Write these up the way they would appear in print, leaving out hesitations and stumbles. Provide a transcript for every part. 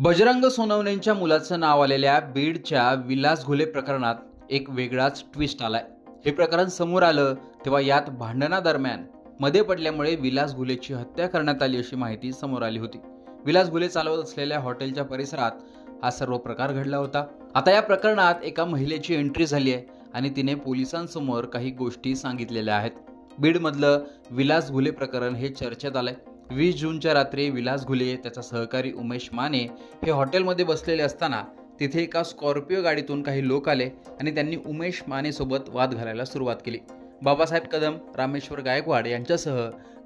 बजरंग सोनवणेंच्या मुलाचं नाव आलेल्या बीडच्या विलास घुले प्रकरणात एक वेगळाच ट्विस्ट आलाय। हे प्रकरण समोर आलं तेव्हा यात भांडणादरम्यान मध्ये पडल्यामुळे विलास घुलेची हत्या करण्यात आली अशी माहिती समोर आली होती। विलास घुले चालवत असलेल्या हॉटेलच्या परिसरात हा सर्व प्रकार घडला होता। आता या प्रकरणात एका महिलेची एंट्री झाली आहे आणि तिने पोलिसांसमोर काही गोष्टी सांगितलेल्या आहेत। बीडमधलं विलास घुले प्रकरण हे चर्चेत आलंय। 20 जूनच्या रात्री विलास घुले, त्याचा सहकारी उमेश माने हे हॉटेलमध्ये बसलेले असताना तिथे एका स्कॉर्पिओ गाडीतून काही लोक आले आणि त्यांनी उमेश माने सोबत वाद घालायला सुरुवात केली। बाबासाहेब कदम, रामेश्वर गायकवाड यांच्यासह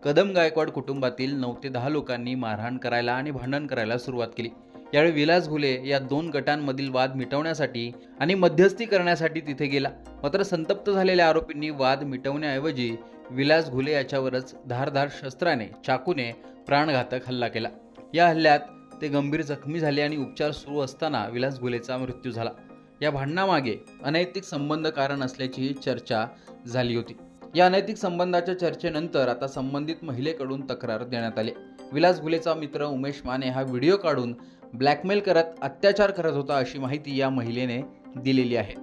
कदम गायकवाड कुटुंबातील 9 ते 10 लोकांनी मारहाण करायला आणि भांडण करायला सुरुवात केली। यावेळी विलास घुले या 2 गटांमधील वाद मिटवण्यासाठी आणि मध्यस्थी करण्यासाठी तिथे गेला। मात्र संतप्त झालेल्या आरोपींनी वाद मिटवण्याऐवजी विलास घुले याच्यावरच धारदार शस्त्राने, चाकूने प्राणघातक हल्ला केला। या हल्ल्यात ते गंभीर जखमी झाले आणि उपचार सुरू असताना विलास घुलेचा मृत्यू झाला। या भांडणामागे अनैतिक संबंध कारण असल्याची चर्चा झाली होती। या अनैतिक संबंधाच्या चर्चेनंतर आता संबंधित महिलेकडून तक्रार देण्यात आली। विलास घुलेचा मित्र उमेश माने हा व्हिडिओ काढून ब्लॅकमेल करत अत्याचार करत होता अशी माहिती या महिलेने दिलेली आहे।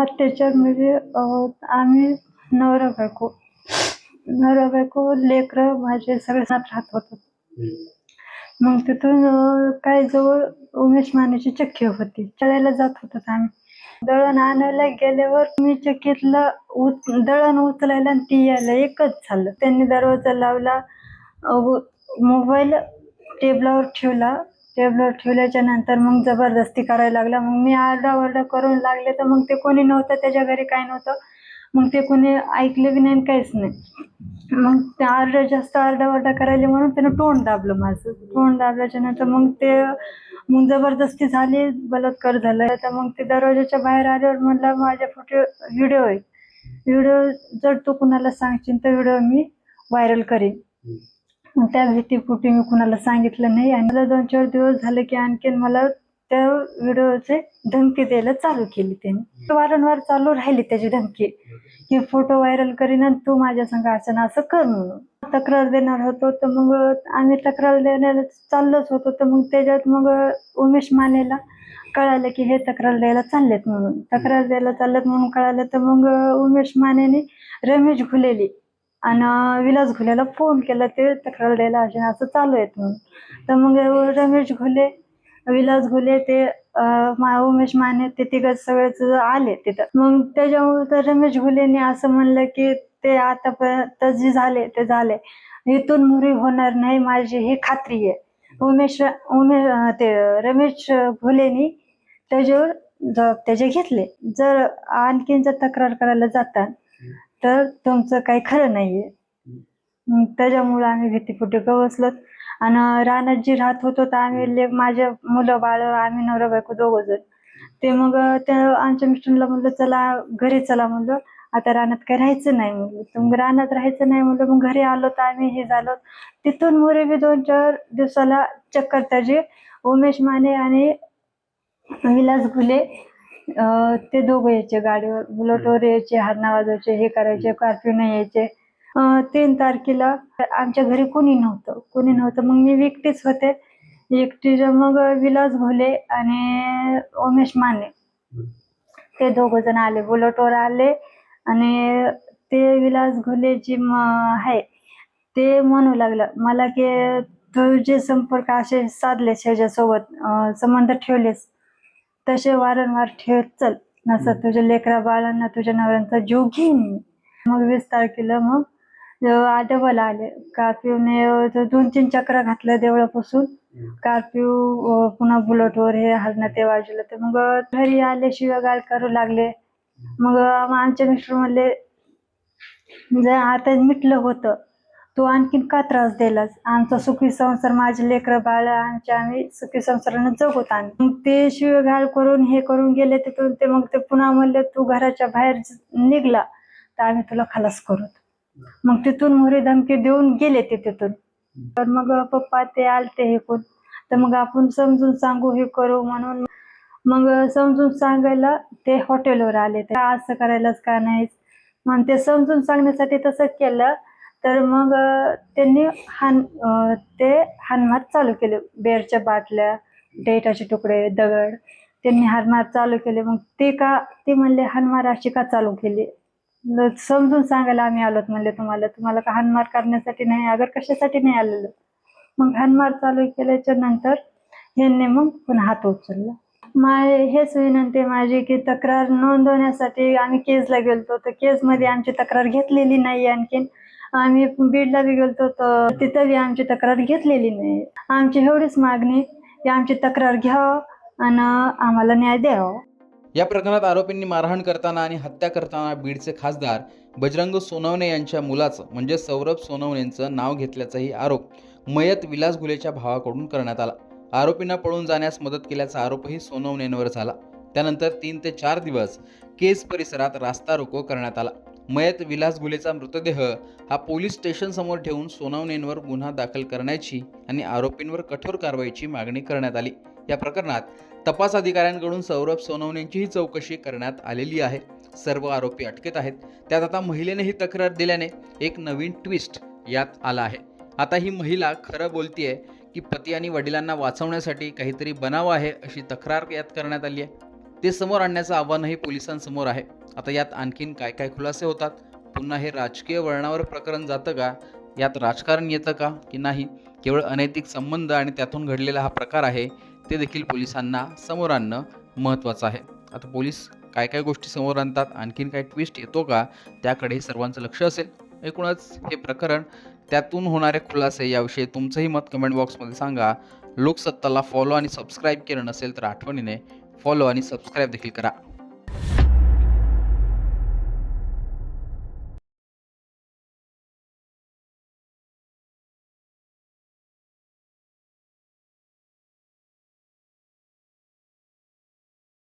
अत्याचार म्हणजे आम्ही नवरा बायको लेकरं माझे सगळे साथ राहत होतो। मग तिथून काय जवळ उमेश मानेची चक्की होती, चढायला जात होतो आम्ही। दळण आणायला गेल्यावर मी चक्कीतलं दळण उचलायला आणि ती यायला एकच झालं। त्यांनी दरवाजा लावला, मोबाईल टेबलावर ठेवल्याच्या नंतर मग जबरदस्ती करायला लागला। मग मी आरडाओरडा करून लागले तर मग ते कोणी नव्हतं, त्याच्या घरी काय नव्हतं। मग ते कोणी ऐकले बी नाही, काहीच नाही। मग ते जास्त आरडाओरडा करायला म्हणून त्यानं तोंड दाबलं माझं। तोंड दाबल्याच्या नंतर मग जबरदस्ती झाली, बलात्कार झाला। तर मग ते दरवाजाच्या बाहेर आल्यावर म्हणलं माझ्या व्हिडिओ आहे, व्हिडिओ जर तू कुणाला सांगशील तर व्हिडिओ मी व्हायरल करीन। मग त्या भीतीपोटी मी कुणाला सांगितलं नाही आणि मला 2-4 दिवस झाले की आणखीन मला त्या व्हिडिओचे धमकी द्यायला चालू केली त्याने। वारंवार चालू राहिली त्याची धमकी की फोटो व्हायरल करीन आणि तू माझ्या संग असं कर म्हणून। तक्रार देणार होतो तर मग आम्ही तक्रार देण्याला चाललोच होतो। तर मग त्याच्यात मग उमेश मानेला कळालं की हे तक्रार द्यायला चाललेत म्हणून कळालं। तर मग उमेश मानेने रमेश घुलेली आणि विलास घुलेला फोन केला ते तक्रार द्यायला असं चालू आहेत म्हणून। तर मग रमेश घुले, विलास घुले, ते उमेश माने ते तिघं सगळेच आले तिथं। मग त्याच्यामुळे तर रमेश घुलेने असं म्हणलं की ते आतापर्यंत जे झाले ते झाले, इथून मुरी होणार नाही माझी ही खात्री आहे। ते रमेश घुलेनी त्याच्यावर त्याचे घेतले, जर आणखीन जर तक्रार करायला जातात तर तुमचं काही खरं नाहीये। त्याच्यामुळे आम्ही भीतीपोटी बसलो आणि रानात जी राहत होतो तर आम्ही माझे मुलं बाळ, आम्ही नवरा बायको 2 जण। ते मग त्या आमच्या मिस्टरला म्हणलं चला घरी चला, म्हणलं आता रानात काही राहायचं नाही म्हणलं। तर मग रानात राहायचं नाही म्हणलं, मग घरी आलो तर आम्ही हे झालो। तिथून मोरे बी 2-4 दिवसाला चक्कर त्याचे उमेश माने आणि विलास घुले ते दोघं यायचे गाडीवर, बुलेटवर यायचे, हरणा वाजवायचे, हे करायचे, कर्फ्यू नाही यायचे। 3 तारखेला आमच्या घरी कोणी नव्हतं। मग मी एकटीच होते। मग विलास घुले आणि उमेश माने ते 2 जण आले, बुलेटवर आले आणि ते विलास घुले जी आहे ते म्हणू लागलं मला की तू जे संपर्क असे साधलेस ह्याच्यासोबत, संबंध ठेवलेस तसे वारंवार ठेवत चल, नसं तुझ्या लेकरा बाळांना, तुझ्या नवऱ्यांचा जीव घेईन मी। मग 20 तारखेला मग डबल आले कर्फ्यूने, 2-3 चक्रा घातल्या देवळापासून कर्फ्यू, पुन्हा बुलेटवर हे हरणं ते वाजलं। तर मग घरी आले, शिव्यागाळ करू लागले। मग आमचे मिस्टर म्हणले जर आता मिटलं होतं तू आणखीन का त्रास दिलास, आमचा सुखी संसार, माझे लेकरं बाळ आम्ही सुखी संसारानं जगत आम्ही। मग ते शिव्यागाळ करून हे करून गेले तिथून। ते मग ते पुन्हा म्हणले तू घराच्या बाहेर निघला तर आम्ही तुला खलास करू। मग तिथून मोरी धमकी देऊन गेले ते तिथून। तर मग पप्पा ते आलते हे कोण, तर मग आपण समजून सांगू हे करू म्हणून मग समजून सांगायला ते हॉटेलवर आले। तर असं करायलाच का नाहीस, मग ते समजून सांगण्यासाठी तसं केलं तर मग त्यांनी ते हाणमार चालू केले. बेरच्या बाटल्या, डेटाचे तुकडे, दगड त्यांनी हाणमार चालू केले. मग ते म्हणले हाणमार अशी का चालू केली? समजून सांगायला आम्ही आलोत म्हणले तुम्हाला का हाणमार करण्यासाठी नाही, अगर कशासाठी नाही आलेलो. मग हाणमार चालू केल्याच्या नंतर ह्यांनी मग पुन्हा हात उचलला. हेच विनंती आहे माझी की तक्रार नोंदवण्यासाठी आम्ही केजला गेलतो, तर केजमध्ये आमची तक्रार घेतलेली नाही. आणखीन आम्ही बीडला बी गेलतो तर तिथं बी आमची तक्रार घेतलेली नाही. आमची एवढीच मागणी की आमची तक्रार घ्यावं आणि आम्हाला न्याय द्यावा. या प्रकरणात आरोपींनी मारहाण करताना आणि हत्या करताना बीडचे खासदार बजरंग सोनवणे यांच्या मुलाचं म्हणजे सौरभ सोनवणेंचं नाव घेतल्याचाही आरोप मयत विलास घुलेच्या भावाकडून करण्यात आला. आरोपींना पळून जाण्यास मदत केल्याचा आरोपही सोनवणेंवर झाला. त्यानंतर 3 ते 4 दिवस केज परिसरात रास्ता रोको करण्यात आला. मयत विलास घुलेचा मृतदेह हा पोलीस स्टेशन समोर ठेवून सोनवणेंवर गुन्हा दाखल करण्याची आणि आरोपींवर कठोर कारवाईची मागणी करण्यात आली. या प्रकरणात तपास अधिकाऱ्यांकडून सौरभ सोनवणेंचीही चौकशी करण्यात आलेली आहे. सर्व आरोपी अटकेत आहेत. त्यात आता महिलेने ही तक्रार दिल्याने एक नवीन ट्विस्ट यात आला आहे. आता ही महिला खरं बोलतीये की पती आणि वडिलांना वाचवण्यासाठी काहीतरी बनावं आहे अशी तक्रार यात करण्यात आली आहे. ते समोर आणण्याचं आव्हानही पोलिसांसमोर आहे. आता यात आणखीन काय काय खुलासे होतात? पुन्हा हे राजकीय वळणावर प्रकरण जातं का? यात राजकारण येतं का की नाही? केवळ अनैतिक संबंध आणि त्यातून घडलेला हा प्रकार आहे ते देखील पोलिसांना समोर आणणं महत्त्वाचं आहे. आता पोलीस काय काय गोष्टी समोर आणतात, आणखीन काय ट्विस्ट येतो का, त्याकडे सर्वांचं लक्ष असेल. एकूणच हे प्रकरण, त्यातून होणारे खुलासे याविषयी तुमचंही मत कमेंट बॉक्समध्ये सांगा. लोकसत्ताला फॉलो आणि सबस्क्राईब केलं नसेल तर आठवणीने फॉलो आणि सबस्क्राईब देखील करा.